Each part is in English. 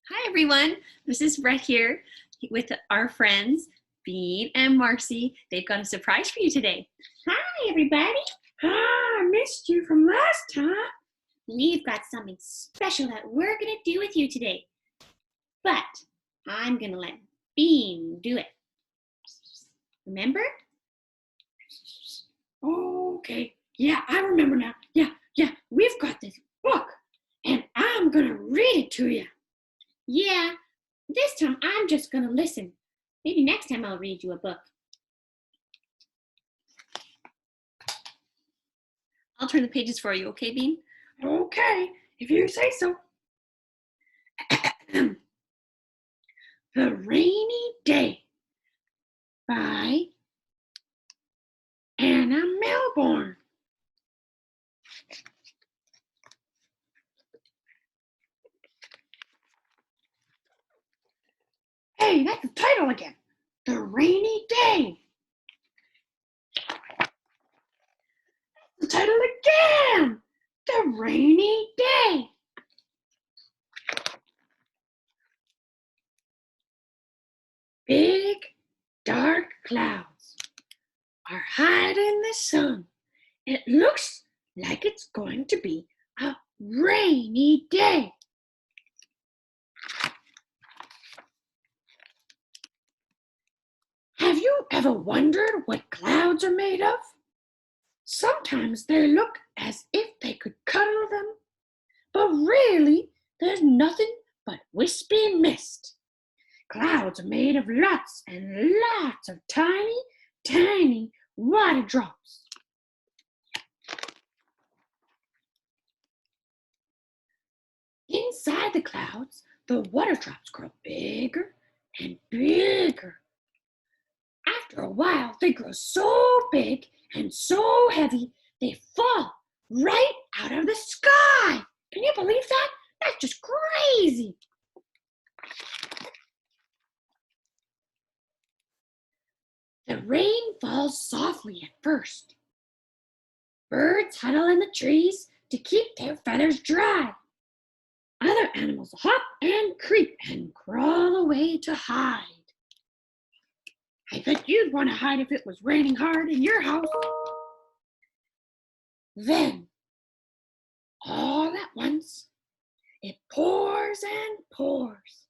Hi everyone, this is Brett here with our friends Bean and Marcy. They've got a surprise for you today. Hi everybody. I missed you from last time. We've got something special that we're going to do with you today. But I'm going to let Bean do it. Remember? Okay, yeah, I remember now. Yeah, we've got this book and I'm going to read it to you. Yeah, this time I'm just going to listen. Maybe next time I'll read you a book. I'll turn the pages for you, okay, Bean? Okay, if you say so. The Rainy Day by Anna Melbourne. Hey, that's the title again. The Rainy Day. The title again. The Rainy Day. Big, dark clouds are hiding the sun. It looks like it's going to be a rainy day. Have you ever wondered what clouds are made of? Sometimes they look as if they could cuddle them, but really there's nothing but wispy mist. Clouds are made of lots and lots of tiny, tiny water drops. Inside the clouds, the water drops grow bigger and bigger. After a while, they grow so big and so heavy, they fall right out of the sky. Can you believe that? That's just crazy. The rain falls softly at first. Birds huddle in the trees to keep their feathers dry. Other animals hop and creep and crawl away to hide. I bet you'd want to hide if it was raining hard in your house. Then, all at once, it pours and pours.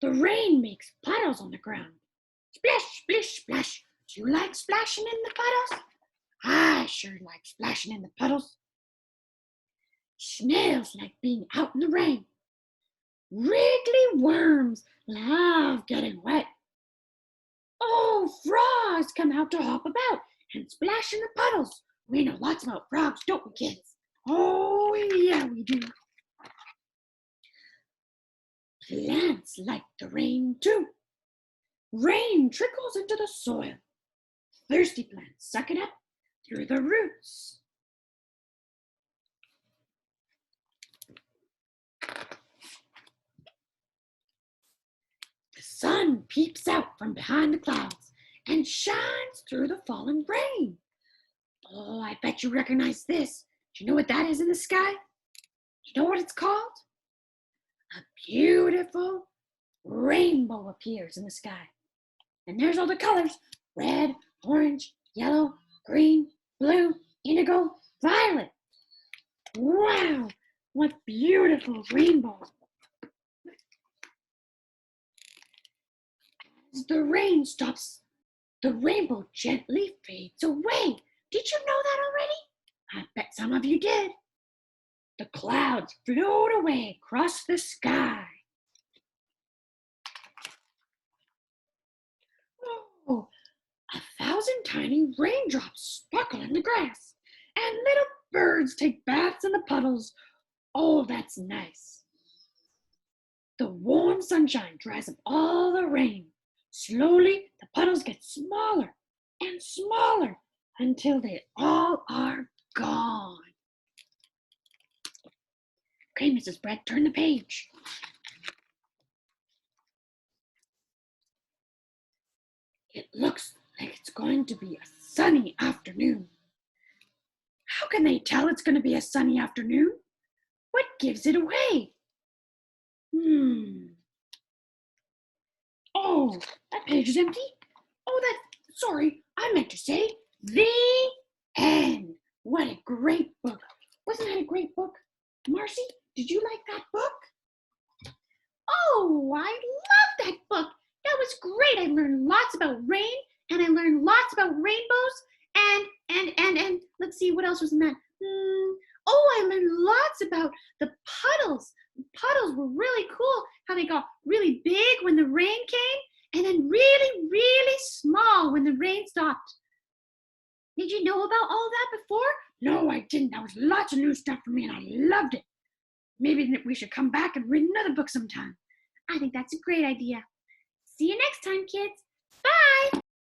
The rain makes puddles on the ground. Splash, splish, splash. Do you like splashing in the puddles? I sure like splashing in the puddles. Snails like being out in the rain. Wriggly worms love getting wet. Oh, frogs come out to hop about and splash in the puddles. We know lots about frogs, don't we, kids? Oh, yeah, we do. Plants like the rain, too. Rain trickles into the soil. Thirsty plants suck it up through the roots. The sun peeps out from behind the clouds and shines through the falling rain. Oh, I bet you recognize this. Do you know what that is in the sky? Do you know what it's called? A beautiful rainbow appears in the sky. And there's all the colors: red, orange, yellow, green, blue, indigo, violet. Wow, what beautiful rainbows. As the rain stops, the rainbow gently fades away. Did you know that already? I bet some of you did. The clouds float away across the sky. Oh, 1,000 tiny raindrops sparkle in the grass, and little birds take baths in the puddles. Oh, that's nice. The warm sunshine dries up all the rain. Slowly, the puddles get smaller and smaller until they all are gone. Okay, Mrs. Brett, turn the page. It looks like it's going to be a sunny afternoon. How can they tell it's going to be a sunny afternoon? What gives it away? Oh, that page is empty. Oh, sorry, I meant to say the end. What a great book. Wasn't that a great book? Marcy, did you like that book? Oh, I love that book. That was great. I learned lots about rain, and I learned lots about rainbows, and let's see, what else was in that? Oh, I learned lots about the puddles. Puddles were really cool, how they got really big when the rain came, and then really, really small when the rain stopped. Did you know about all that before? No, I didn't. That was lots of new stuff for me, and I loved it. Maybe we should come back and read another book sometime. I think that's a great idea. See you next time, kids.